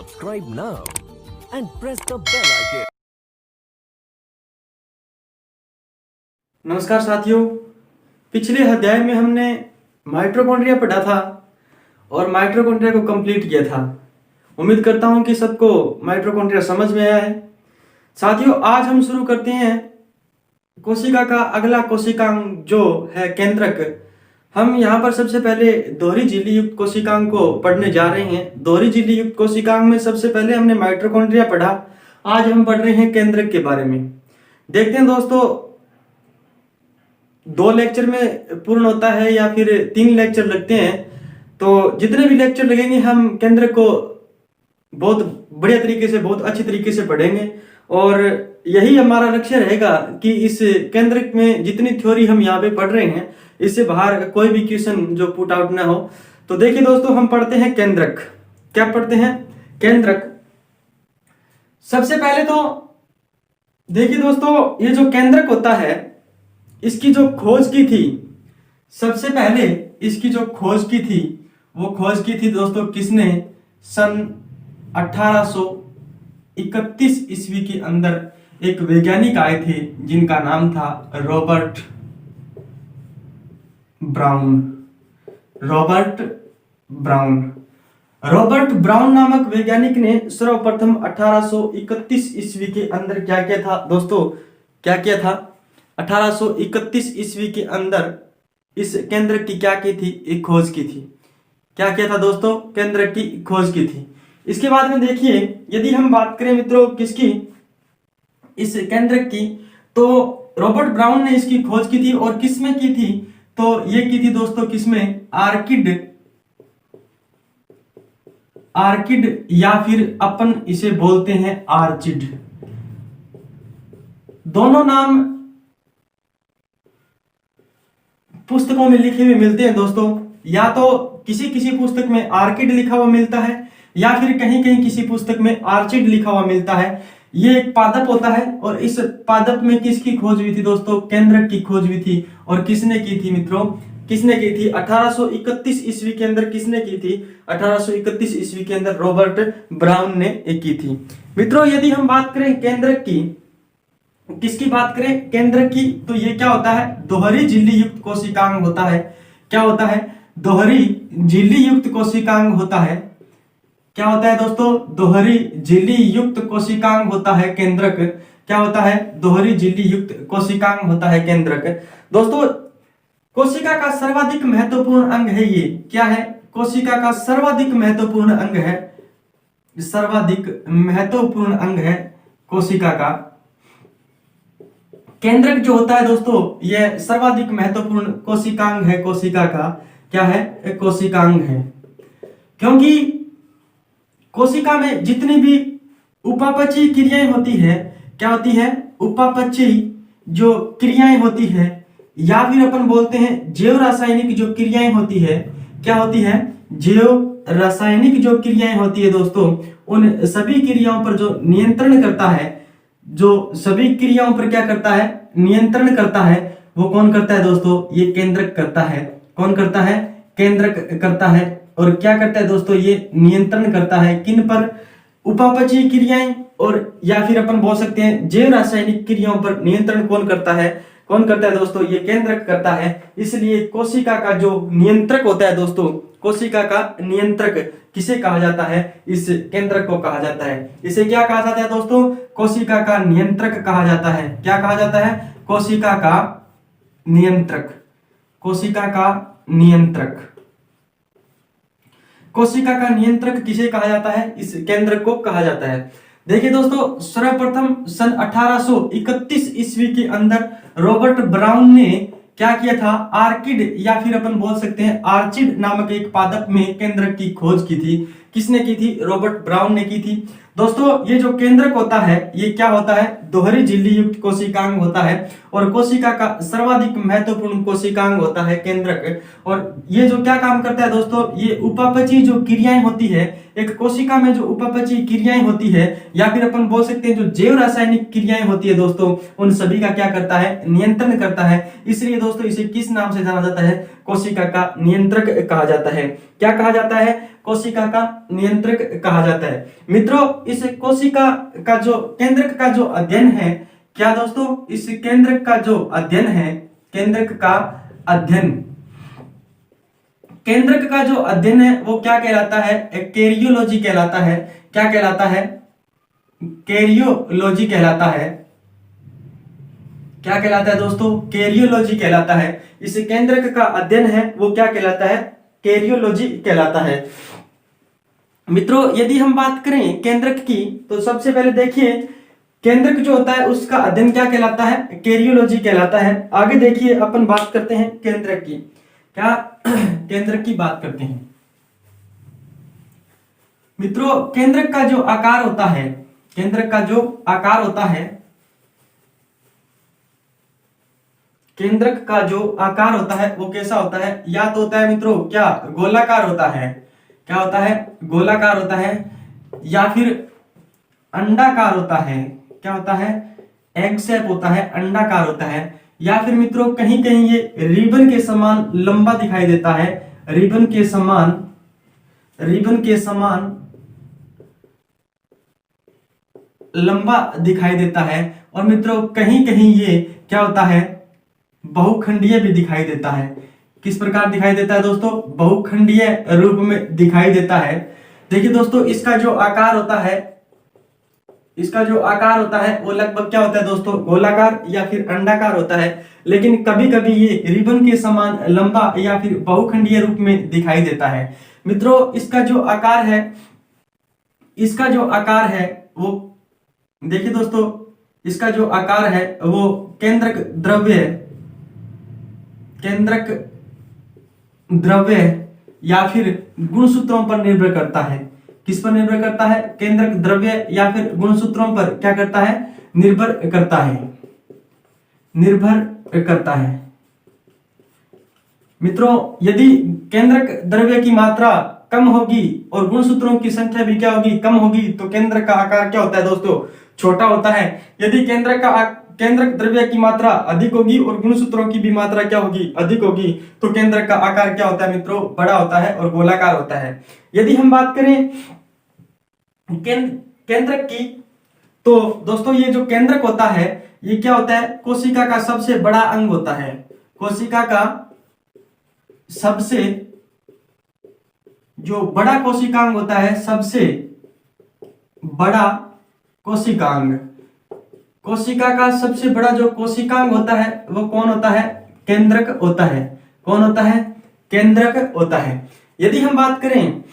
subscribe now and press the bell icon. नमस्कार साथियों, पिछले अध्याय में हमने माइटोकॉन्ड्रिया पढ़ा था और माइटोकॉन्ड्रिया को कंप्लीट किया था। उम्मीद करता हूं कि सबको माइटोकॉन्ड्रिया समझ में आया है। साथियों, आज हम शुरू करते हैं कोशिका का अगला कोशिकांग जो है केंद्रक। हम यहाँ पर सबसे पहले दोहरी झिल्ली युक्त कोशिकांग को पढ़ने जा रहे हैं। दोहरी झिल्ली युक्त कोशिकांग में सबसे पहले हमने माइटोकॉन्ड्रिया पढ़ा, आज हम पढ़ रहे हैं केंद्रक के बारे में। देखते हैं दोस्तों, 2 लेक्चर में पूर्ण होता है या फिर 3 लेक्चर लगते हैं। तो जितने भी लेक्चर लगेंगे हम केंद्रक को बहुत बढ़िया तरीके से, बहुत अच्छी तरीके से पढ़ेंगे और यही हमारा लक्ष्य रहेगा कि इस केंद्रक में जितनी थ्योरी हम यहाँ पे पढ़ रहे हैं इससे बाहर कोई भी क्वेश्चन जो पुट आउट ना हो। तो देखिए दोस्तों, हम पढ़ते हैं केंद्रक। क्या पढ़ते हैं? केंद्रक। सबसे पहले तो देखिए दोस्तों, ये जो केंद्रक होता है इसकी जो खोज की थी, सबसे पहले इसकी जो खोज की थी वो खोज की थी दोस्तों किसने? सन 1831 ईस्वी के अंदर एक वैज्ञानिक आए थे जिनका नाम था रॉबर्ट ब्राउन। रॉबर्ट ब्राउन नामक वैज्ञानिक ने सर्वप्रथम 1831 ईस्वी के अंदर क्या किया था दोस्तों? क्या किया था? 1831 ईस्वी के अंदर इस केंद्रक की क्या की थी? एक खोज की थी। क्या किया था दोस्तों? केंद्रक की खोज की थी। इसके बाद में देखिए, यदि हम बात करें मित्रों किसकी, इस केंद्रक की, तो रॉबर्ट ब्राउन ने इसकी खोज की थी और किसमें की थी? तो ये की थी दोस्तों किसमें? आर्किड या फिर अपन इसे बोलते हैं आर्चिड। दोनों नाम पुस्तकों में लिखे हुए मिलते हैं दोस्तों। या तो किसी किसी पुस्तक में आर्किड लिखा हुआ मिलता है या फिर कहीं कहीं किसी पुस्तक में आर्चिड लिखा हुआ मिलता है। ये एक पादप होता है और इस पादप में किसकी खोज हुई थी दोस्तों? केंद्रक की खोज हुई थी। और किसने की थी मित्रों? किसने की थी? 1831 ईस्वी के अंदर किसने की थी? 1831 ईस्वी के अंदर रॉबर्ट ब्राउन ने की थी। मित्रों, यदि हम बात करें केंद्रक की, किसकी बात करें? केंद्रक की, तो ये क्या होता है? दोहरी झिल्ली युक्त कोशिकांग होता है। क्या होता है? दोहरी झिल्ली युक्त कोशिकांग होता है। क्या होता है दोस्तों? दोहरी झिल्ली युक्त कोशिकांग होता है केंद्रक। क्या होता है? दोहरी झिल्ली युक्त कोशिकांग होता है केंद्रक। दोस्तों, कोशिका का सर्वाधिक महत्वपूर्ण अंग है ये। क्या है? कोशिका का सर्वाधिक महत्वपूर्ण अंग है। सर्वाधिक महत्वपूर्ण अंग है कोशिका का। केंद्रक जो होता है दोस्तों, यह सर्वाधिक महत्वपूर्ण कोशिकांग है। कोशिका का क्या है? कोशिकांग है। क्योंकि कोशिका में जितनी भी उपापचयी क्रियाएं होती है, क्या होती है? उपापचयी जो क्रियाएं होती है या फिर अपन बोलते हैं जैव रासायनिक जो क्रियाएं होती है, क्या होती है? जैव रासायनिक जो क्रियाएं होती है दोस्तों, उन सभी क्रियाओं पर जो नियंत्रण करता है, जो सभी क्रियाओं पर क्या करता है? नियंत्रण करता है, वो कौन करता है दोस्तों? ये केंद्रक करता है। कौन करता है? केंद्रक करता है। और क्या करता है दोस्तों? ये नियंत्रण करता है किन पर? उपापचयी क्रियाएं और या फिर अपन बोल सकते हैं जैव रासायनिक क्रियाओं पर नियंत्रण कौन करता है? कौन करता है दोस्तों? ये केंद्रक करता है। इसलिए कोशिका का जो नियंत्रक होता है दोस्तों, कोशिका का नियंत्रक किसे कहा जाता है? इस केंद्रक को कहा जाता है। इसे क्या कहा जाता है दोस्तों? कोशिका का नियंत्रक कहा जाता है। क्या कहा जाता है? कोशिका का नियंत्रक। कोशिका का नियंत्रक। कोशिका का नियंत्रक किसे कहा जाता है? इस केंद्रक को कहा जाता है। देखिए दोस्तों, सर्वप्रथम सन 1831 ईस्वी के अंदर रॉबर्ट ब्राउन ने क्या किया था? आर्किड या फिर अपन बोल सकते हैं आर्चिड नामक एक पादप में केंद्रक की खोज की थी। किसने की थी? रॉबर्ट ब्राउन ने की थी। दोस्तों, ये जो केंद्रक होता है ये क्या होता है? दोहरी झिल्ली युक्त कोशिकांग होता है और कोशिका का सर्वाधिक महत्वपूर्ण कोशिकांग होता है केंद्रक। और ये जो क्या काम करता है दोस्तों? ये उपापचयी जो क्रियाएं होती है, एक कोशिका में जो उपापचयी क्रियाएं होती है या फिर अपन बोल सकते हैं जो जैव रासायनिक क्रियाएं होती है दोस्तों, उन सभी का क्या करता है? नियंत्रण करता है। इसलिए दोस्तों इसे किस नाम से जाना जाता है? कोशिका का नियंत्रक कहा जाता है। क्या कहा जाता है? कोशिका का नियंत्रक कहा जाता है। मित्रों, इस कोशिका का जो केंद्रक का जो अध्ययन है, क्या दोस्तों, इस केंद्रक का जो अध्ययन है, केंद्रक का अध्ययन, केंद्रक का जो अध्ययन है वो क्या कहलाता है? कैरियोलॉजी कहलाता है। क्या कहलाता है? कैरियोलॉजी कहलाता है। क्या कहलाता है दोस्तों? कैरियोलॉजी कहलाता है। इस केंद्रक का अध्ययन है वो क्या कहलाता है? कैरियोलॉजी कहलाता है। मित्रों, यदि हम बात करें केंद्रक की, तो सबसे पहले देखिए केंद्रक जो होता है उसका अध्ययन क्या कहलाता है? कैरियोलॉजी कहलाता है। आगे देखिए अपन बात करते हैं केंद्रक की। क्या केंद्रक की बात करते हैं। मित्रों, केंद्रक का जो आकार होता है, केंद्रक का जो आकार होता है, केंद्रक का जो आकार होता है वो कैसा होता है? या तो होता है मित्रों क्या गोलाकार होता है, क्या होता है? गोलाकार होता है, या फिर अंडाकार होता है। क्या होता है? एग शेप होता है, अंडाकार होता है। या फिर मित्रों कहीं कहीं ये रिबन के समान लंबा दिखाई देता है, रिबन के समान, रिबन के समान लंबा दिखाई देता है। और मित्रों कहीं कहीं ये क्या होता है? बहुखंडीय भी दिखाई देता है। किस प्रकार दिखाई देता है दोस्तों? बहुखंडीय रूप में दिखाई देता है। देखिए दोस्तों, इसका जो आकार होता है, इसका जो आकार होता है वो लगभग क्या होता है दोस्तों? गोलाकार या फिर अंडाकार होता है। लेकिन कभी कभी ये रिबन के समान लंबा या फिर बहुखंडीय रूप में दिखाई देता है। मित्रों, इसका जो आकार है, इसका जो आकार है वो देखिए दोस्तों, इसका जो आकार है वो केंद्रक द्रव्य, केंद्रक द्रव्य या फिर गुणसूत्रों पर निर्भर करता है। किस पर निर्भर करता है? केंद्रक द्रव्य या फिर गुणसूत्रों पर क्या करता है? निर्भर करता है, निर्भर करता है। मित्रों, यदि केंद्रक द्रव्य की मात्रा कम होगी और गुणसूत्रों की संख्या भी क्या होगी? कम होगी, तो केंद्रक का आकार क्या होता है दोस्तों? छोटा होता है। यदि केंद्रक द्रव्य की मात्रा अधिक होगी और गुणसूत्रों की भी मात्रा क्या होगी? अधिक होगी, तो केंद्रक का आकार क्या होता है मित्रों? बड़ा होता है और गोलाकार होता है। यदि हम बात करें केंद्रक की, तो दोस्तों ये जो केंद्रक होता है ये क्या होता है? कोशिका का सबसे बड़ा अंग होता है। कोशिका का सबसे जो बड़ा कोशिकांग होता है, सबसे बड़ा कोशिकांग, कोशिका का सबसे बड़ा जो कोशिकांग होता है वो कौन होता है? केंद्रक होता है। कौन होता है? केंद्रक होता है। यदि हम बात करें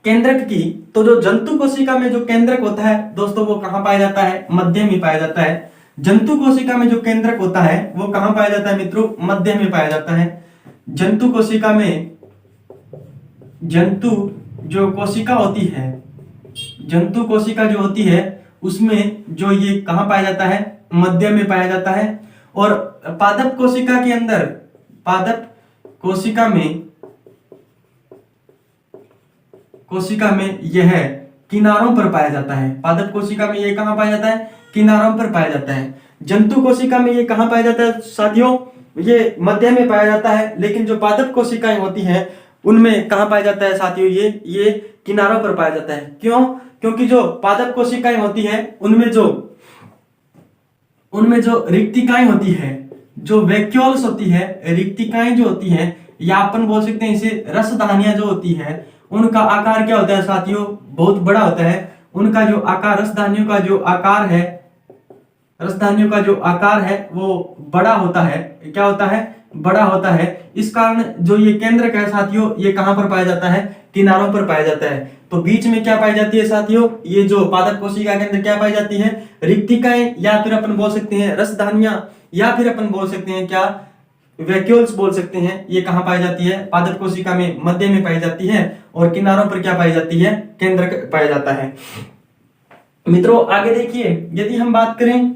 केंद्रक की, तो जो जंतु कोशिका में जो केंद्रक होता है दोस्तों वो कहां पाया जाता है? मध्य में पाया जाता है। जंतु कोशिका में जो केंद्रक होता है वो कहां पाया जाता है मित्रों? मध्य में पाया जाता है। जंतु कोशिका में, जंतु जो कोशिका होती है, जंतु कोशिका जो होती है उसमें जो ये कहां पाया जाता है? मध्य में पाया जाता है। और पादप कोशिका के अंदर, पादप कोशिका में, कोशिका में यह किनारों पर पाया जाता है। पादप कोशिका में यह कहां पाया जाता है? किनारों पर पाया जाता है। जंतु कोशिका में ये कहां पाया जाता है साथियों? ये मध्य में पाया जाता है। लेकिन जो पादप कोशिकाएं होती हैं उनमें कहां पाया जाता है साथियों? ये किनारों पर पाया जाता है। क्यों? क्योंकि जो पादप कोशिकाएं होती हैं उनमें जो रिक्तिकाएं होती है, जो वैक्यूल्स होती है, रिक्तिकाएं जो होती हैं, या अपन बोल सकते हैं इसे रसधानियां जो होती है, उनका आकार क्या होता है साथियों? बहुत बड़ा होता है। उनका जो आकार, रसधानियों का जो आकार है, रसधानियों का जो आकार है वो बड़ा होता है। क्या होता है? बड़ा होता है। इस कारण जो ये केंद्रक है साथियों, ये कहां पर पाया जाता है? किनारों पर पाया जाता है। तो बीच में क्या पाई जाती है साथियों? ये जो पादप कोशिका के अंदर क्या पाई जाती है? रिक्तिकाएं, या फिर अपन बोल सकते हैं रसधानियां, या फिर अपन बोल सकते हैं क्या? वैक्यूल्स बोल सकते हैं। ये कहां पाई जाती है? पादप कोशिका में मध्य में पाई जाती है। और किनारों पर क्या पाई जाती है? केंद्रक पाया जाता है। मित्रों आगे देखिए, यदि हम बात करें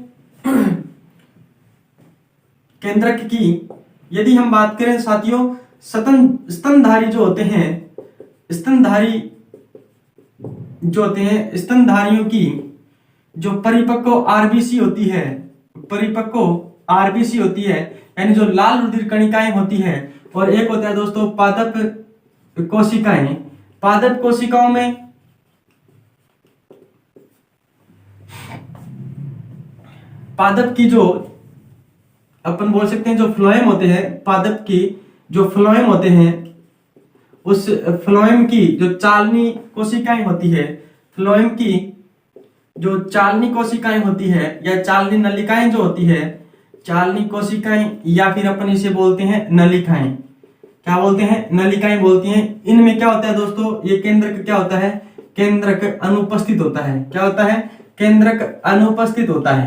केंद्रक की, यदि हम बात करें साथियों, स्तनधारी जो होते हैं, स्तनधारी जो होते हैं, स्तनधारियों की जो परिपक्व आरबीसी होती है, परिपक्व आरबीसी होती है, यानी जो लाल रुधिर कणिकाएं होती है, और एक होता है दोस्तों पादप कोशिकाएं, पादप कोशिकाओं में पादप की जो अपन बोल सकते हैं जो फ्लोएम होते हैं, पादप की जो फ्लोएम होते हैं, उस फ्लोएम की जो चालनी कोशिकाएं होती है, फ्लोएम की जो चालनी कोशिकाएं होती है या चालनी नलिकाएं जो होती है, चालनी कोशिकाएं या फिर अपन इसे बोलते हैं नलिकाएं, क्या बोलते हैं, नलिकाएं बोलती हैं। इनमें क्या होता है दोस्तों, ये केंद्रक क्या होता है, केंद्रक अनुपस्थित होता है। क्या होता है, केंद्रक अनुपस्थित होता है।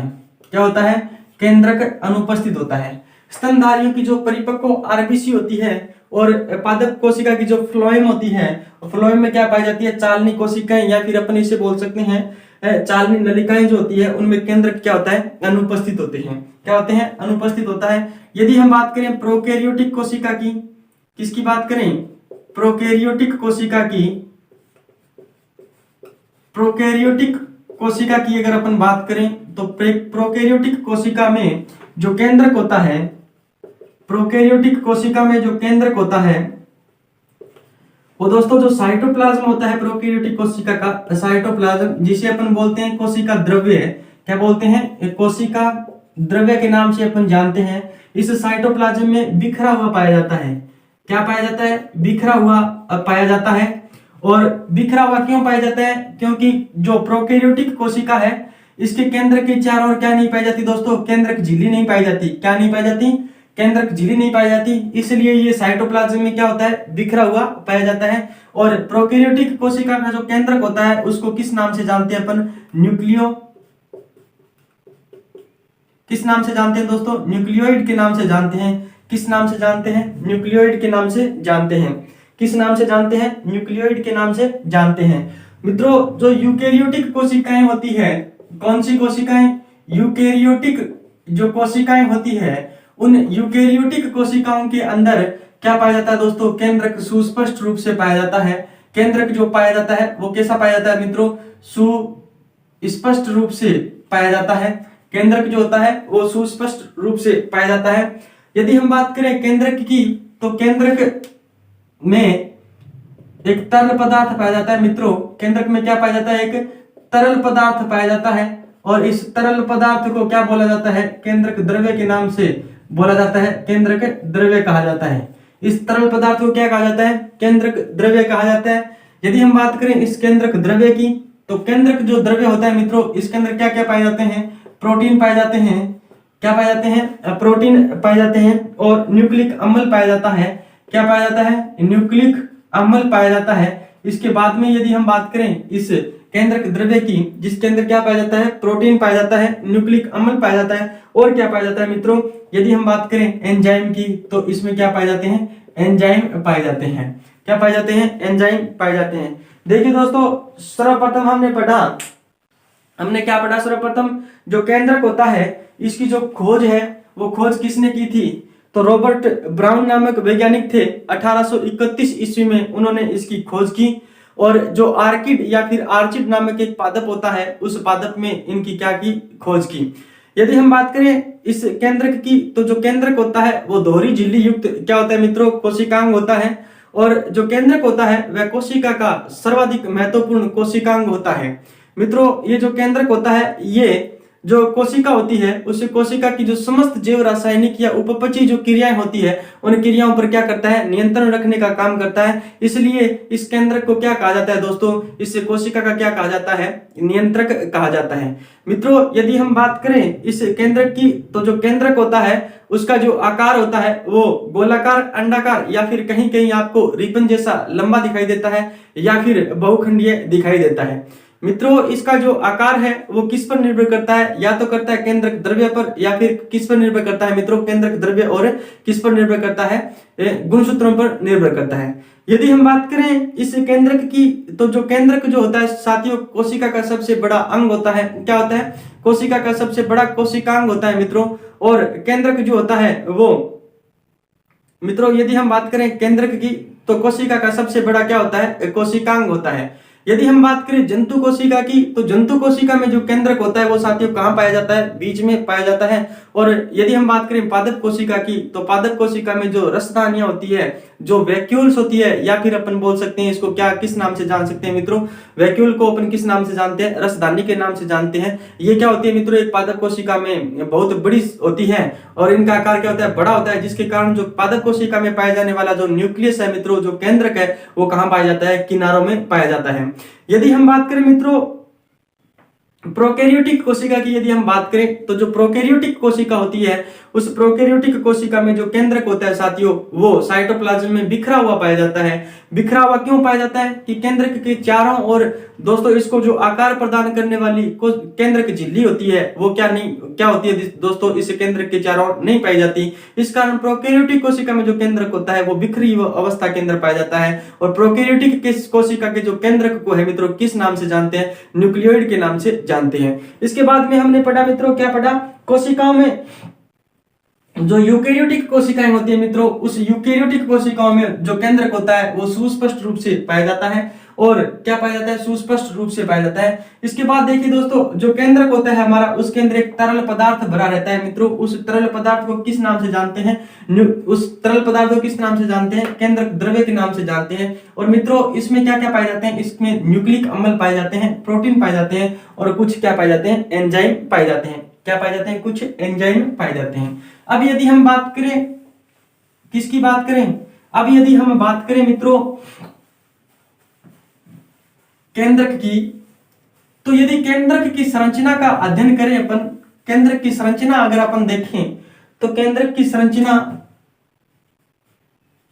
क्या होता है, केंद्रक अनुपस्थित होता है। स्तनधारियों की जो परिपक्व आरबीसी होती है और पादप कोशिका की जो फ्लोएम होती है, फ्लोएम में क्या पाई जाती है, चालनी कोशिकाएं या फिर अपन इसे बोल सकते हैं चालनी नलिकाएं जो होती है, उनमें केंद्रक क्या होता है, अनुपस्थित होते हैं। क्या होते हैं, अनुपस्थित होता है। यदि हम बात करें प्रोकैरियोटिक कोशिका की, किसकी बात करें, प्रोकैरियोटिक कोशिका की, प्रोकैरियोटिक कोशिका की अगर अपन बात करें तो प्रोकैरियोटिक कोशिका में जो केंद्रक होता है, प्रोकैरियोटिक कोशिका में जो केंद्रक होता है वो दोस्तों जो साइटोप्लाज्म होता है प्रोकैरियोटिक कोशिका का, साइटोप्लाज्म जिसे अपन बोलते हैं कोशिका द्रव्य, क्या बोलते हैं, कोशिका द्रव्य के नाम से अपन जानते हैं। इस साइटोप्लाज्म में बिखरा हुआ पाया जाता है। क्या पाया जाता है, बिखरा हुआ पाया जाता है। और बिखरा हुआ क्यों पाया जाता है, क्योंकि जो प्रोकैरियोटिक कोशिका है इसके केंद्र के चारों ओर क्या नहीं पाई जाती दोस्तों, केंद्रक झिल्ली नहीं पाई जाती। क्या नहीं पाई जाती, केंद्रक झिल्ली नहीं पाई जाती, इसलिए ये साइटोप्लाज्म में क्या होता है, बिखरा हुआ पाया जाता है। और प्रोकैरियोटिक कोशिका का जो केंद्रक होता है उसको किस नाम से जानते हैं अपन, न्यूक्लियो, किस नाम से जानते हैं दोस्तों, न्यूक्लियोइड के नाम से जानते हैं। किस नाम से जानते हैं, न्यूक्लियोइड के नाम से जानते हैं। किस नाम से जानते हैं, न्यूक्लियोइड के नाम से जानते हैं। मित्रों जो यूकेरियोटिक कोशिकाएं होती है, कौन सी कोशिकाएं, यूकेरियोटिक जो कोशिकाएं होती है, उन यूकेरियोटिक कोशिकाओं के अंदर क्या पाया जाता है दोस्तों, केंद्रक सुस्पष्ट रूप से पाया जाता है। केंद्रक जो पाया जाता है वो कैसा पाया जाता है मित्रों, सुस्पष्ट रूप से पाया जाता है। केंद्रक जो होता है वो सुस्पष्ट रूप से पाया जाता है। यदि हम बात करें केंद्रक की, तो केंद्रक में एक तरल पदार्थ पाया जाता है। मित्रों केंद्रक में क्या पाया जाता है, एक तरल पदार्थ पाया जाता है और इस तरल पदार्थ को क्या बोला जाता है, केंद्रक द्रव्य के नाम से बोला जाता है, केंद्रक द्रव्य कहा जाता है। इस तरल पदार्थ को क्या कहा जाता है, केंद्रक द्रव्य कहा जाता है। यदि हम बात करें इस केंद्रक द्रव्य की, तो केंद्रक जो द्रव्य होता है मित्रों, इसके अंदर क्या क्या पाए जाते हैं, प्रोटीन पाए जाते हैं। क्या पाए जाते हैं, प्रोटीन पाए जाते हैं और न्यूक्लिक अम्ल पाया जाता है। क्या पाया जाता है, न्यूक्लिक अम्ल पाया जाता है। इसके बाद में यदि हम बात करें इस केंद्रक द्रव्य की, जिसके अंदर क्या पाया जाता है, प्रोटीन पाया जाता है, न्यूक्लिक अम्ल पाया जाता है और क्या पाया जाता है मित्रों, यदि हम बात करें एंजाइम की, तो इसमें क्या पाए जाते हैं, एंजाइम पाए जाते हैं। क्या पाए जाते हैं, एंजाइम पाए जाते हैं। देखिए दोस्तों सर्वप्रथम हमने क्या पढ़ा, सर्वप्रथम जो केंद्रक होता है इसकी जो खोज है वो खोज किसने की थी, तो रॉबर्ट ब्राउन नामक वैज्ञानिक थे। 1831 ईस्वी में उन्होंने इसकी खोज की। और जो आर्किड या फिर आर्चिड नामक एक पादप होता है, उस पादप में इनकी क्या की, खोज की। यदि हम बात करें इस केंद्रक की, तो जो केंद्रक होता है वो दोहरी झिल्ली युक्त क्या होता है मित्रों, कोशिकांग होता है। और जो केंद्रक होता है वह कोशिका का सर्वाधिक महत्वपूर्ण कोशिकांग होता है। मित्रों ये जो केंद्रक होता है, ये जो कोशिका होती है उस कोशिका की जो समस्त जैव रासायनिक या उपपची जो क्रियाएं होती है, उन क्रियाओं पर क्या करता है, नियंत्रण रखने का काम करता है। इसलिए इस केंद्रक को क्या कहा जाता है दोस्तों, इस कोशिका का क्या कहा जाता है, नियंत्रक कहा जाता है। मित्रों यदि हम बात करें इस केंद्रक की, तो जो केंद्रक होता है उसका जो आकार होता है वो गोलाकार, अंडाकार या फिर कहीं कहीं आपको रिबन जैसा लंबा दिखाई देता है या फिर बहुखंडीय दिखाई देता है। मित्रों इसका जो आकार है वो किस पर निर्भर करता है, या तो करता है केंद्रक द्रव्य पर या फिर किस पर निर्भर करता है मित्रों, केंद्रक द्रव्य और किस पर निर्भर करता है, गुणसूत्रों पर निर्भर करता है। यदि हम बात करें इस केंद्रक की, तो जो केंद्रक जो होता है साथियों कोशिका का सबसे बड़ा अंग होता है। क्या होता है, कोशिका का सबसे बड़ा कोशिकांग होता है मित्रों। और केंद्रक जो होता है वो मित्रों यदि हम बात करें केंद्रक की, तो कोशिका का सबसे बड़ा क्या होता है, कोशिकांग होता है। यदि हम बात करें जंतु कोशिका की, तो जंतु कोशिका में जो केंद्रक होता है वो साथियों कहाँ पाया जाता है? बीच में पाया जाता है। और यदि हम बात करें पादप कोशिका की, तो पादप कोशिका में जो रसदानियां होती है, जो वैक्यूल्स होती है, या फिर अपन बोल सकते हैं इसको क्या किस नाम से जान सकते हैं मित्रों? वैक्यूल को अपन किस नाम से जानते हैं? रसदानी के नाम से जानते हैं। ये क्या होती है मित्रों? एक पादप कोशिका में बहुत बड़ी होती है और इनका आकार क्या होता है? बड़ा होता है, जिसके कारण जो पादप कोशिका में पाया जाने वाला जो न्यूक्लियस है मित्रों, जो केंद्रक है, वो कहां पाया जाता है? किनारों में पाया जाता है। यदि हम बात करें मित्रों प्रोकैरियोटिक कोशिका की, यदि हम बात करें तो जो प्रोकैरियोटिक कोशिका होती है, उस प्रोकैरियोटिक कोशिका में जो केंद्रक होता है साथियों, वो साइटोप्लाज्म में बिखरा हुआ पाया जाता है। बिखरा हुआ क्यों पाया जाता है? कि केंद्रक के चारों ओर दोस्तों इसको जो आकार प्रदान करने वाली केंद्रक झिल्ली होती है, वो क्या होती है दोस्तों? इस केंद्रक के चारों ओर नहीं पाई जाती। इस कारण प्रोकैरियोटिक कोशिका में जो केंद्रक होता है वो बिखरी अवस्था के अंदर पाया जाता है। और प्रोकैरियोटिक कोशिका के जो केंद्रक को है मित्रों किस नाम से जानते हैं? न्यूक्लियोइड के नाम से जानते हैं। इसके बाद में हमने पढ़ा मित्रों, क्या पढ़ा? कोशिकाओं में जो यूकेरियोटिक कोशिकाएं होती है मित्रों, उस यूकेरियोटिक कोशिकाओं में जो केंद्रक होता है वो सुस्पष्ट रूप से पाया जाता है। और क्या पाया जाता है? सुस्पष्ट रूप से पाया जाता है। इसके बाद देखिए दोस्तों, जो केंद्रक होता है हमारा, उसके अंदर एक तरल पदार्थ भरा रहता है मित्रों। उस तरल पदार्थ को किस नाम से जानते हैं? उस तरल पदार्थ को किस नाम से जानते हैं? केंद्रक द्रव्य के नाम से जानते हैं। और मित्रों इसमें क्या क्या पाए जाते हैं? इसमें न्यूक्लिक अम्ल पाए जाते हैं, प्रोटीन पाए जाते हैं, और कुछ क्या पाए जाते हैं? एंजाइम पाए जाते हैं। क्या पाए जाते हैं? कुछ एंजाइम पाए जाते हैं। अब यदि हम बात करें, किसकी बात करें? अब यदि हम बात करें मित्रों केंद्रक की, तो यदि केंद्रक की संरचना का अध्ययन करें अपन, केंद्रक की संरचना अगर अपन देखें, तो केंद्रक की संरचना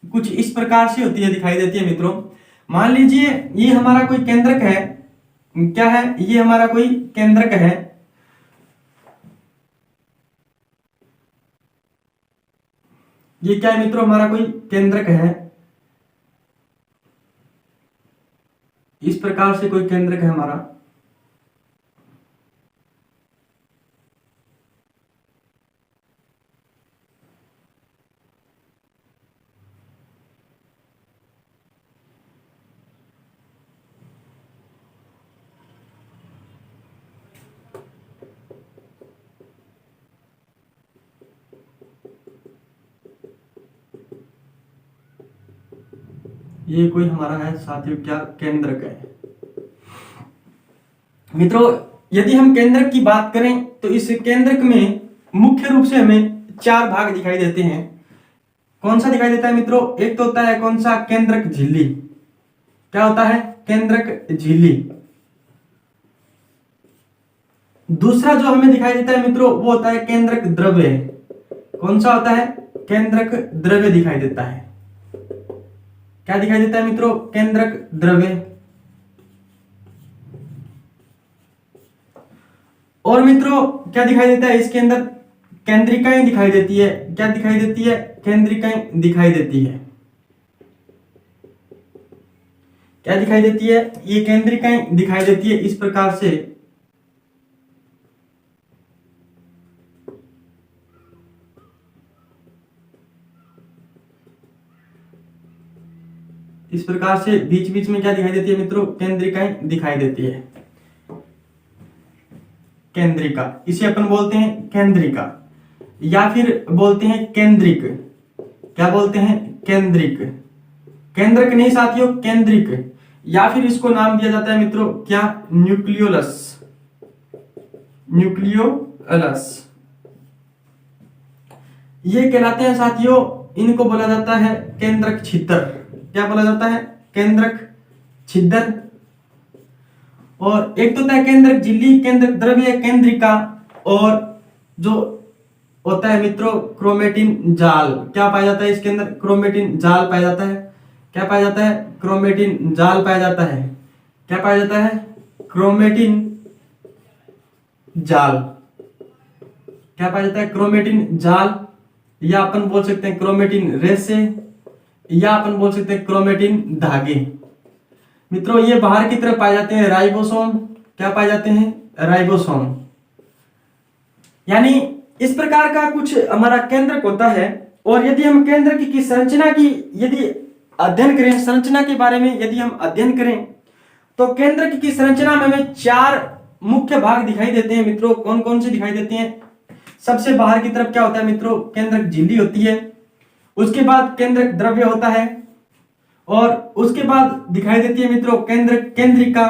कुछ इस प्रकार से होती है, दिखाई देती है मित्रों। मान लीजिए ये हमारा कोई केंद्रक है, क्या है? ये हमारा कोई केंद्रक है। ये क्या है मित्रों? हमारा कोई केंद्रक है। इस प्रकार से कोई केंद्रक है हमारा। ये कोई हमारा है साथियों क्या? केंद्रक है मित्रों। यदि हम केंद्रक की बात करें तो इस केंद्रक में मुख्य रूप से हमें 4 भाग दिखाई देते हैं। कौन सा दिखाई देता है मित्रों? एक तो होता है कौन सा? केंद्रक झिल्ली। क्या होता है? केंद्रक झिल्ली। दूसरा जो हमें दिखाई देता है मित्रों वो होता है केंद्रक द्रव्य। कौन सा होता है? केंद्रक द्रव्य दिखाई देता है। क्या दिखाई देता है मित्रों? केंद्रक द्रव्य। और मित्रों क्या दिखाई देता है इसके अंदर? केंद्रिकाएं दिखाई देती है। क्या दिखाई देती है? केंद्रिकाएं दिखाई देती है। क्या दिखाई देती है? ये केंद्रिकाएं दिखाई देती है इस प्रकार से। इस प्रकार से बीच बीच में क्या दिखाई देती है मित्रों? केंद्रिकाएं दिखाई देती है। केंद्रिका, इसे अपन बोलते हैं केंद्रिका, या फिर बोलते हैं केंद्रिक। क्या बोलते हैं? केंद्रिक। केंद्रक नहीं साथियों, केंद्रिक। या फिर इसको नाम दिया जाता है मित्रों क्या? न्यूक्लियोलस। न्यूक्लियोलस ये कहलाते हैं साथियों। इनको बोला जाता है केंद्रक छिद्र। क्या बोला जाता है? केंद्रक छिद्र। और एक तो होता है केंद्रक झिल्ली, केंद्रक द्रव्य, केंद्रिका, और जो होता है मित्रों क्रोमेटिन जाल। क्या पाया जाता है इसके अंदर? क्रोमेटिन जाल पाया जाता है। क्या पाया जाता है? क्रोमेटिन जाल पाया जाता है। क्या पाया जाता है? क्रोमेटिन जाल। क्या पाया जाता है? क्रोमेटिन जाल, या अपन बोल सकते हैं क्रोमेटिन रेशे, या अपन बोल सकते हैं क्रोमेटिन धागे। मित्रों ये बाहर की तरफ पाए जाते हैं राइबोसोम। क्या पाए जाते हैं? राइबोसोम। यानी इस प्रकार का कुछ हमारा केंद्रक होता है। और यदि हम केंद्रक की संरचना की यदि अध्ययन करें, संरचना के बारे में यदि हम अध्ययन करें, तो केंद्रक की संरचना में हमें 4 मुख्य भाग दिखाई देते हैं मित्रों। कौन कौन से दिखाई देते हैं? सबसे बाहर की तरफ क्या होता है मित्रों? केंद्रक झिल्ली होती है। उसके बाद केंद्रक द्रव्य होता है और उसके बाद दिखाई देती है मित्रों केंद्रक केंद्रिका,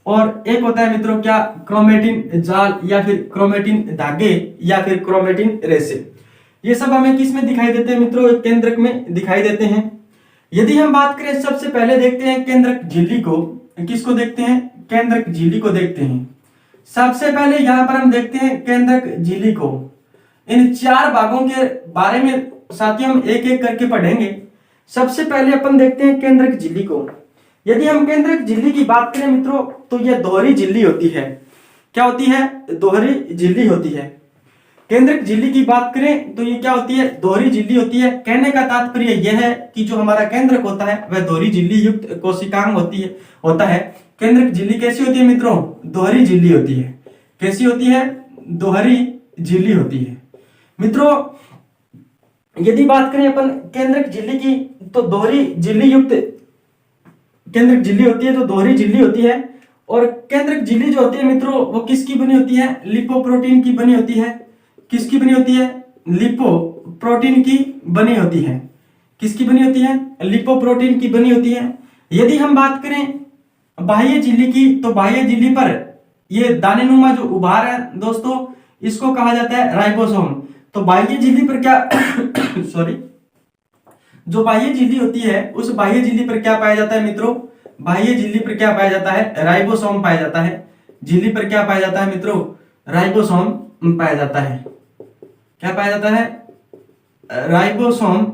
और एक होता है मित्रों क्या? क्रोमेटिन जाल या फिर क्रोमेटिन धागे या फिर क्रोमेटिन रेशे। ये सब हमें किस में दिखाई देते हैं मित्रों? केंद्रक में दिखाई देते हैं। यदि हम बात करें सबसे पहले देखते हैं केंद्रक झिल्ली को। किसको देखते हैं? केंद्रक झिल्ली को देखते हैं। सबसे पहले यहां पर हम देखते हैं केंद्रक झिल्ली को। इन 4 भागों के बारे में साथियों हम एक एक करके पढ़ेंगे। सबसे पहले अपन देखते हैं केंद्रक झिल्ली को। यदि हम केंद्रक झिल्ली की बात करें मित्रों तो यह दोहरी झिल्ली होती है। क्या होती है? दोहरी झिल्ली होती है। केंद्रक झिल्ली की बात करें तो ये क्या होती है? दोहरी झिल्ली होती है। कहने का तात्पर्य यह है कि जो हमारा केंद्रक होता है वह दोहरी झिल्ली युक्त कोशिकांग होता है। केंद्रक झिल्ली कैसी होती है मित्रों? दोहरी झिल्ली होती है। कैसी होती है? दोहरी झिल्ली होती है। मित्रों यदि बात करें अपन केंद्रक झिल्ली की तो दोहरी झिल्ली युक्त केंद्रक झिल्ली होती है, तो दोहरी झिल्ली होती है। और केंद्रक झिल्ली जो होती है मित्रों वो किसकी बनी होती है? लिपोप्रोटीन की बनी होती है। किसकी बनी होती है? लिपोप्रोटीन की बनी होती है। किसकी बनी होती है? लिपोप्रोटीन की बनी होती है। यदि हम बात करें बाह्य झिल्ली की तो बाह्य झिल्ली पर ये दानेनुमा जो उभार है दोस्तों इसको कहा जाता है राइबोसोम। तो बाह्य झिल्ली पर क्या सॉरी जो बाह्य झिल्ली होती है उस बाह्य झिल्ली पर क्या पाया जाता है मित्रों? बाह्य झिल्ली पर क्या पाया जाता है? राइबोसोम पाया जाता है। झिल्ली पर क्या पाया जाता है मित्रों? राइबोसोम पाया जाता है। क्या पाया जाता है? राइबोसोम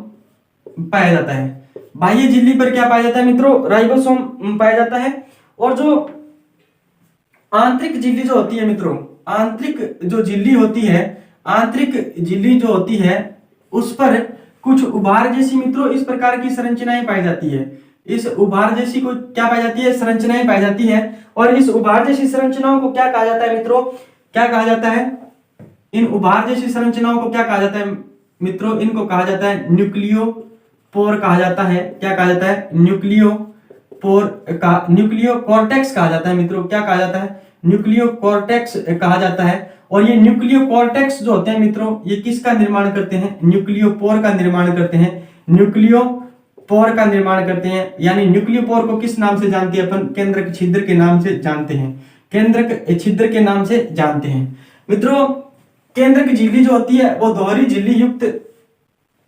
पाया जाता है। बाह्य झिल्ली पर क्या पाया जाता है मित्रों? राइबोसोम पाया जाता है। और जो आंतरिक झिल्ली जो होती है मित्रों, आंतरिक जो झिल्ली होती है, आंतरिक झिल्ली जो होती है उस पर कुछ उभार जैसी मित्रों इस प्रकार की संरचनाएं पाई जाती है। इस उभार जैसी को क्या पाई जाती है? संरचनाएं पाई जाती है। और इस उभार जैसी संरचनाओं को क्या कहा जाता है मित्रों? क्या कहा जाता है? इन उभार जैसी संरचनाओं को क्या कहा जाता है मित्रों? इनको कहा जाता है न्यूक्लियोपोर कहा जाता है। क्या कहा जाता है? न्यूक्लियो कॉर्टेक्स कहा जाता है मित्रों। क्या कहा जाता है? न्यूक्लियो कॉर्टेक्स कहा जाता है। और ये न्यूक्लियो कॉर्टेक्स जो होते हैं मित्रों ये किसका निर्माण करते हैं? न्यूक्लियोपोर का निर्माण करते हैं। न्यूक्लियोपोर का निर्माण करते हैं। यानी न्यूक्लियोपोर को किस नाम से जानते हैं अपन? केंद्रक छिद्र के नाम से जानते हैं। केंद्रक छिद्र के नाम से जानते हैं। मित्रों केंद्रक झिल्ली जो होती है वो दोहरी झिल्ली युक्त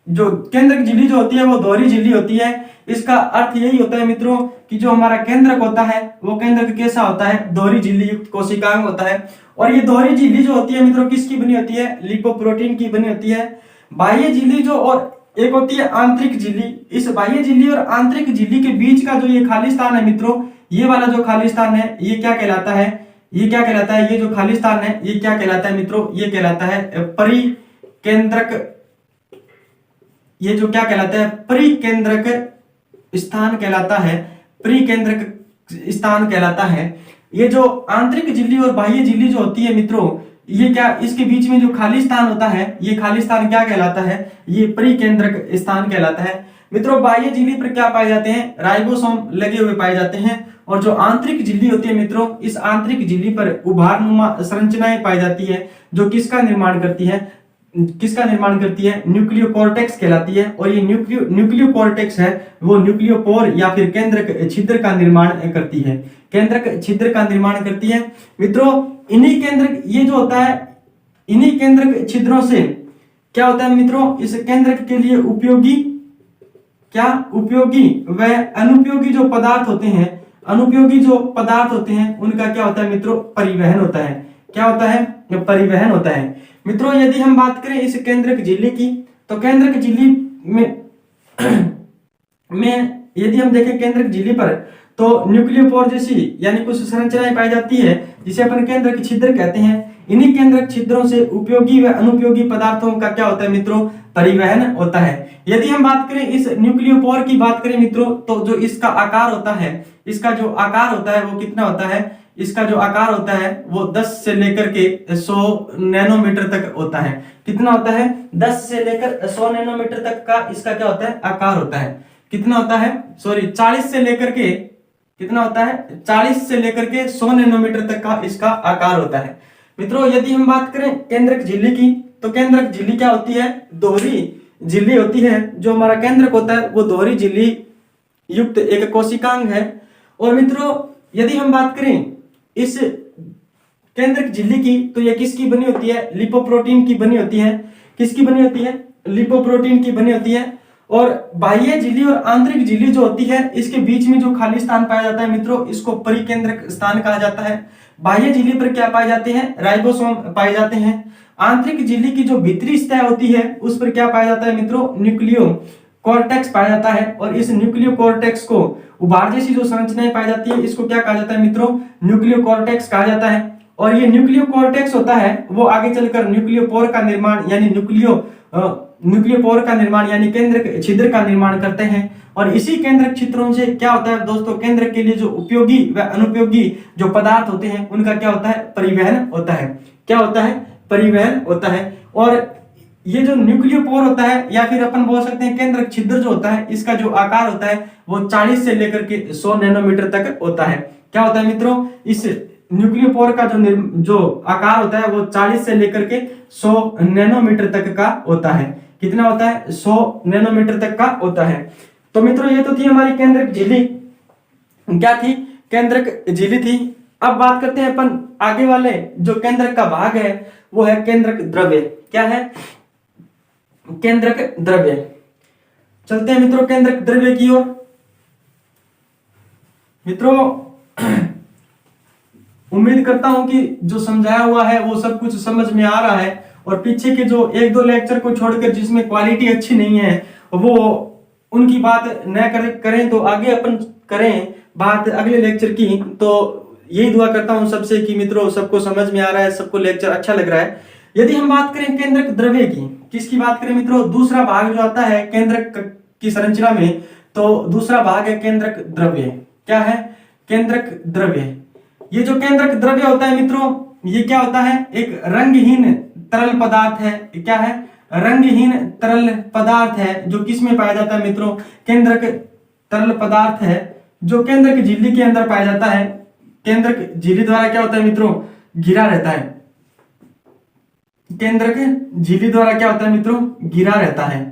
केंद्रक झिल्ली जो होती है वो दोहरी झिल्ली होती है। इसका अर्थ यही होता है मित्रों कि जो हमारा केंद्रक होता है वो केंद्रक कैसा होता है? दोहरी झिल्ली युक्त कोशिकांग होता है। और ये दोहरी झिल्ली जो होती है मित्रों किसकी बनी होती है? लिपोप्रोटीन की बनी होती है। बाह्य झिल्ली जो और एक होती है आंतरिक झिल्ली। इस बाह्य झिल्ली और आंतरिक झिल्ली के बीच का जो ये खाली स्थान है मित्रों, ये वाला जो खाली स्थान है ये क्या कहलाता है? ये क्या कहलाता है? ये जो खाली स्थान है ये क्या कहलाता है मित्रों? ये कहलाता है परिकेंद्रक। ये जो क्या कहलाता है? परिकेंद्रक स्थान कहलाता है। परिकेंद्रक स्थान कहलाता है। ये जो आंतरिक झिल्ली और बाह्य झिल्ली जो होती है मित्रों ये क्या, इसके बीच में जो खाली स्थान होता है ये खाली स्थान क्या कहलाता है? ये परिकेंद्रक स्थान कहलाता है। मित्रों बाह्य झिल्ली पर क्या पाए जाते हैं? राइबोसोम लगे हुए पाए जाते हैं। और जो आंतरिक झिल्ली होती है मित्रों इस आंतरिक झिल्ली पर उभारनुमा संरचनाएं पाई जाती है जो किसका निर्माण करती है? किसका निर्माण करती है? न्यूक्लियो कॉर्टेक्स कहलाती है। और ये न्यूक्लियो कॉर्टेक्स है वो न्यूक्लियोपोर या फिर केंद्रक छिद्र का निर्माण करती है। केंद्रक छिद्र का निर्माण करती है। मित्रों इन्हीं केंद्रक ये जो होता है इन्हीं केंद्रक छिद्रों से क्या होता है मित्रों? इस केंद्रक के लिए उपयोगी क्या उपयोगी व अनुपयोगी जो पदार्थ होते हैं, अनुपयोगी जो पदार्थ होते हैं उनका क्या होता है मित्रों? परिवहन होता है। क्या होता है? परिवहन होता है। मित्रों यदि हम बात करें इस केंद्रक झिल्ली की तो केंद्रक झिल्ली में यदि हम देखें केंद्रक झिल्ली पर तो न्यूक्लियोपोर जैसी यानी कुछ संरचनाएं पाई जाती है जिसे अपन केंद्रक छिद्र कहते हैं। इन्हीं केंद्रक छिद्रों से उपयोगी व अनुपयोगी पदार्थों का क्या होता है मित्रों? परिवहन होता है। यदि हम बात करें इस न्यूक्लियोपोर की बात करें मित्रों तो जो इसका आकार होता है, इसका जो आकार होता है वो कितना होता है? इसका जो आकार होता है वो 10 से लेकर के 100 नैनोमीटर तक होता है। कितना होता है? 10 से लेकर 100 नैनोमीटर तक का इसका क्या होता है? आकार होता है। कितना होता है? सॉरी 40 से लेकर के कितना होता है 40 से लेकर के 100 नैनोमीटर तक का इसका आकार होता है। मित्रों यदि हम बात करें केंद्रक झिल्ली की, तो केंद्रक झिल्ली क्या होती है, दोहरी झिल्ली होती है। जो हमारा केंद्रक होता है वो दोहरी झिल्ली युक्त एक कोशिकांग है। और मित्रों यदि हम बात करें इस केंद्रक झिल्ली की, तो ये किसकी बनी होती है, लिपोप्रोटीन की बनी होती है। किसकी बनी होती है, लिपोप्रोटीन की बनी होती है। और बाह्य झिल्ली और आंतरिक झिल्ली जो होती है, इसके बीच में जो खाली स्थान पाया जाता है मित्रों, इसको परिकेंद्रक स्थान कहा जाता है। बाह्य झिल्ली पर क्या पाए जाते हैं, राइबोसोम पाए जाते हैं। आंतरिक झिल्ली की जो भीतरी सतह होती है उस पर क्या पाया जाता है मित्रों, न्यूक्लियो कॉर्टेक्स पाया जाता है। और इस न्यूक्लियो कॉर्टेक्स को उभार जैसी जो संरचनाएं पाई जाती है, इसको क्या कहा जाता है मित्रों, न्यूक्लियो कॉर्टेक्स कहा जाता है। और ये न्यूक्लियो कॉर्टेक्स होता है वो आगे चलकर न्यूक्लियोपोर का निर्माण यानी न्यूक्लियोपोर का निर्माण यानी केंद्रक छिद्र का निर्माण करते हैं। और इसी केंद्रक छिद्रों से क्या होता है दोस्तों, केंद्रक के लिए जो उपयोगी व अनुपयोगी जो पदार्थ होते हैं उनका क्या होता है, परिवहन होता है। क्या होता है, परिवहन होता है। और ये जो न्यूक्लियोपोर होता है या फिर अपन बोल सकते हैं केंद्रक छिद्र जो होता है, इसका जो आकार होता है वो 40 से लेकर के 100 नैनोमीटर तक होता है। क्या होता है मित्रों, इस न्यूक्लियोपोर का जो आकार होता है वो 40 से लेकर के 100 नैनोमीटर तक का होता है। कितना होता है, 100 नैनोमीटर तक का होता है। तो मित्रों ये तो थी हमारी केंद्रक झिल्ली, क्या थी, केंद्रक झिल्ली थी। अब बात करते हैं अपन आगे वाले जो केंद्रक का भाग है वो है केंद्रक द्रव्य। क्या है, केंद्रक द्रव्य। चलते हैं मित्रों केंद्रक द्रव्य की ओर। मित्रों उम्मीद करता हूं कि जो समझाया हुआ है वो सब कुछ समझ में आ रहा है। और पीछे के जो एक दो लेक्चर को छोड़कर जिसमें क्वालिटी अच्छी नहीं है वो उनकी बात न करें तो आगे अपन करें बात अगले लेक्चर की। तो यही दुआ करता हूं सबसे कि मित्रों सबको समझ में आ रहा है, सबको लेक्चर अच्छा लग रहा है। यदि हम बात करें केंद्रक द्रव्य की, किसकी बात करें मित्रों, दूसरा भाग जो आता है केंद्रक की संरचना में, तो दूसरा भाग है केंद्रक द्रव्य। क्या है, केंद्रक द्रव्य। ये जो केंद्रक द्रव्य होता है मित्रों, ये क्या होता है, एक रंगहीन तरल पदार्थ है। क्या है, रंगहीन तरल पदार्थ है जो किसमें पाया जाता है मित्रों, केंद्रक तरल पदार्थ है जो केंद्रक झिल्ली के अंदर पाया जाता है। केंद्रक झिल्ली द्वारा क्या होता है मित्रों, घिरा रहता है। केंद्रक झिल्ली द्वारा क्या होता है मित्रों, घिरा रहता है।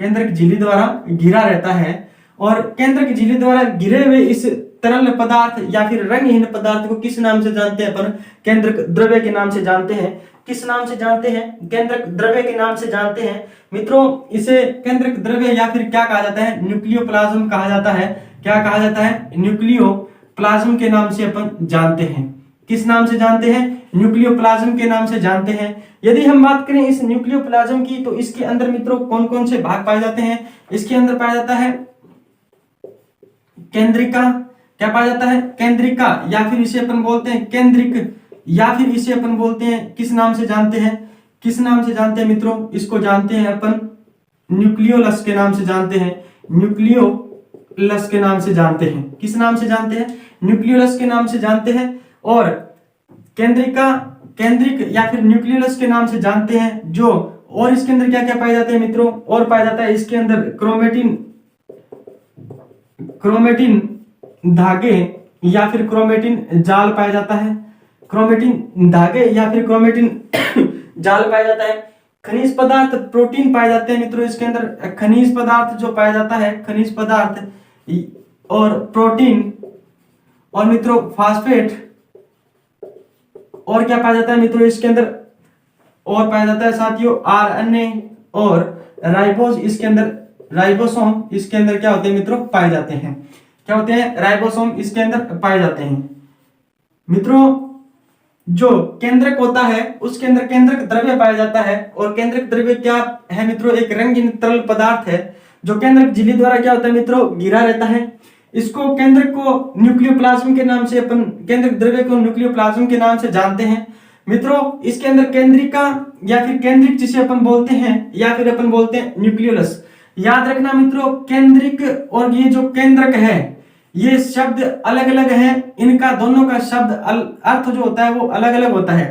केंद्रक झिल्ली द्वारा घिरा रहता है। और केंद्रक झिल्ली द्वारा घिरे हुए इस तरल पदार्थ या फिर रंगहीन पदार्थ को किस नाम से जानते हैं अपन, केंद्रक द्रव्य के नाम से जानते हैं। किस नाम से जानते हैं, केंद्रक द्रव्य के नाम से जानते हैं। मित्रों इसे केंद्रक द्रव्य या फिर क्या कहा जाता है, न्यूक्लियोप्लाज्म कहा जाता है। क्या कहा जाता है, न्यूक्लियोप्लाज्म के नाम से अपन जानते हैं। किस नाम से जानते हैं, न्यूक्लियोप्लाज्म के नाम से जानते हैं। यदि हम बात करें इस न्यूक्लियोप्लाज्म की, तो इसके अंदर मित्रों कौन कौन से भाग पाए जाते हैं, इसके अंदर पाया जाता है केंद्रिका। क्या पाया जाता है, केंद्रिका, या फिर इसे अपन बोलते हैं केंद्रिक, या फिर इसे अपन बोलते हैं किस नाम से जानते हैं, किस नाम से जानते हैं मित्रों, इसको जानते हैं अपन न्यूक्लियोलस के नाम से जानते हैं। न्यूक्लियोलस के नाम से जानते हैं। किस नाम से जानते हैं, न्यूक्लियोलस के नाम से जानते हैं। और केंद्रिका, केंद्रिक या फिर न्यूक्लियोलस के नाम से जानते हैं। जो और इसके अंदर क्या क्या पाए जाते हैं मित्रों, और पाया जाता है इसके अंदर क्रोमेटिन धागे या फिर क्रोमेटिन जाल पाया जाता है। क्रोमेटिन धागे या फिर क्रोमेटिन जाल पाया जाता है। खनिज पदार्थ, प्रोटीन पाए जाते हैं मित्रों इसके अंदर। खनिज पदार्थ जो पाया जाता है, खनिज पदार्थ और प्रोटीन और मित्रों फास्फेट। और क्या पाया जाता है मित्रों इसके अंदर, और पाया जाता है साथियों आरएनए और राइबोज। इसके अंदर राइबोसोम इसके अंदर क्या होते हैं मित्रों, पाए जाते हैं। क्या होते हैं, राइबोसोम इसके अंदर पाए जाते हैं। मित्रों जो केंद्रक होता है उसके अंदर केंद्रक द्रव्य पाया जाता है। और केंद्रक द्रव्य क्या है मित्रों, एक रंगीन तरल पदार्थ है जो केंद्रक झिल्ली द्वारा क्या होता है मित्रों, घिरा रहता है। इसको केंद्रक को न्यूक्लियोप्लाज्म के नाम से अपन, केंद्रक द्रव्य को न्यूक्लियोप्लाज्म के नाम से जानते हैं। मित्रों इसके अंदर केंद्रिका या फिर केंद्रिक जिसे अपन बोलते हैं, या फिर अपन बोलते हैं न्यूक्लियोलस। याद रखना मित्रों, केंद्रिक और ये जो केंद्रक है ये शब्द अलग अलग हैं। इनका दोनों का शब्द अर्थ जो होता है वो अलग अलग होता है।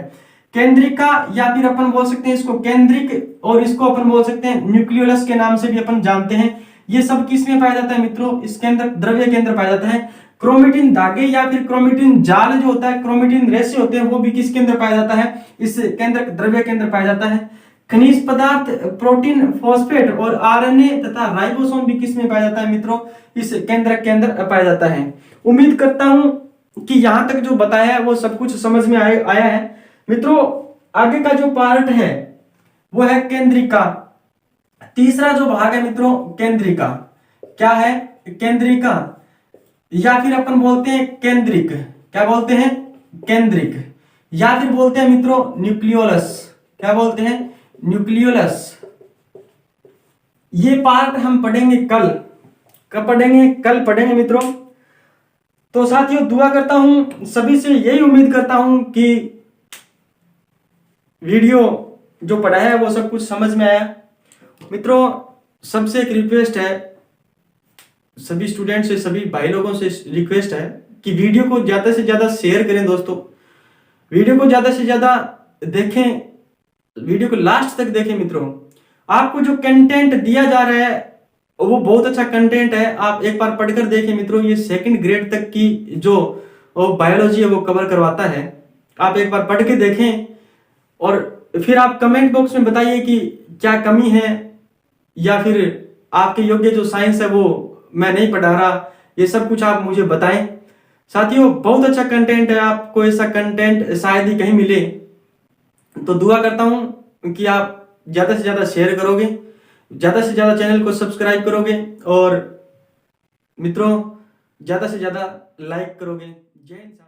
केंद्रिका या फिर अपन बोल सकते हैं इसको केंद्रिक, और इसको अपन बोल सकते हैं न्यूक्लियोलस के नाम से भी अपन जानते हैं। ये सब किस में पाया जाता है मित्रों, इसके अंदर द्रव्य के अंदर पाया जाता है। क्रोमेटिन धागे या फिर क्रोमेटिन जाल जो होता है, क्रोमेटिन रेशे होते हैं, वो भी किसके अंदर पाया जाता है? इस केंद्रक द्रव्य के अंदर पाया जाता है। खनिज पदार्थ, प्रोटीन, फॉस्फेट और आरएनए तथा राइबोसोम भी किस में पाया जाता है मित्रों? इस केंद्रक के अंदर पाया जाता है। उम्मीद करता हूं कि यहां तक जो बताया है वो सब कुछ समझ में आया है मित्रों। आगे का जो पार्ट है वो है केंद्रिका। तीसरा जो भाग है मित्रों, केंद्रिका। क्या है? केंद्रिका, या फिर अपन बोलते हैं केंद्रिक। क्या बोलते हैं? केंद्रिक, या फिर बोलते हैं मित्रों न्यूक्लियोलस। क्या बोलते हैं? न्यूक्लियोलस। ये पार्ट हम पढ़ेंगे कल। कब पढ़ेंगे? कल पढ़ेंगे मित्रों। तो साथियों, दुआ करता हूं सभी से, यही उम्मीद करता हूं कि वीडियो जो पढ़ाया है वो सब कुछ समझ में आया। मित्रों, सबसे एक रिक्वेस्ट है, सभी स्टूडेंट से, सभी भाई लोगों से रिक्वेस्ट है कि वीडियो को ज्यादा से ज्यादा शेयर करें दोस्तों। वीडियो को ज्यादा से ज्यादा देखें, वीडियो को लास्ट तक देखें मित्रों। आपको जो कंटेंट दिया जा रहा है वो बहुत अच्छा कंटेंट है, आप एक बार पढ़कर देखें मित्रों। ये 2nd ग्रेड तक की जो बायोलॉजी है वो कवर करवाता है। आप एक बार पढ़ के देखें और फिर आप कमेंट बॉक्स में बताइए कि क्या कमी है, या फिर आपके योग्य जो साइंस है वो मैं नहीं पढ़ा रहा। ये सब कुछ आप मुझे बताएं। साथियों, बहुत अच्छा कंटेंट है, आपको ऐसा कंटेंट शायद ही कहीं मिले। तो दुआ करता हूं कि आप ज्यादा से ज्यादा शेयर करोगे, ज्यादा से ज्यादा चैनल को सब्सक्राइब करोगे और मित्रों ज्यादा से ज्यादा लाइक करोगे। जय हिंद।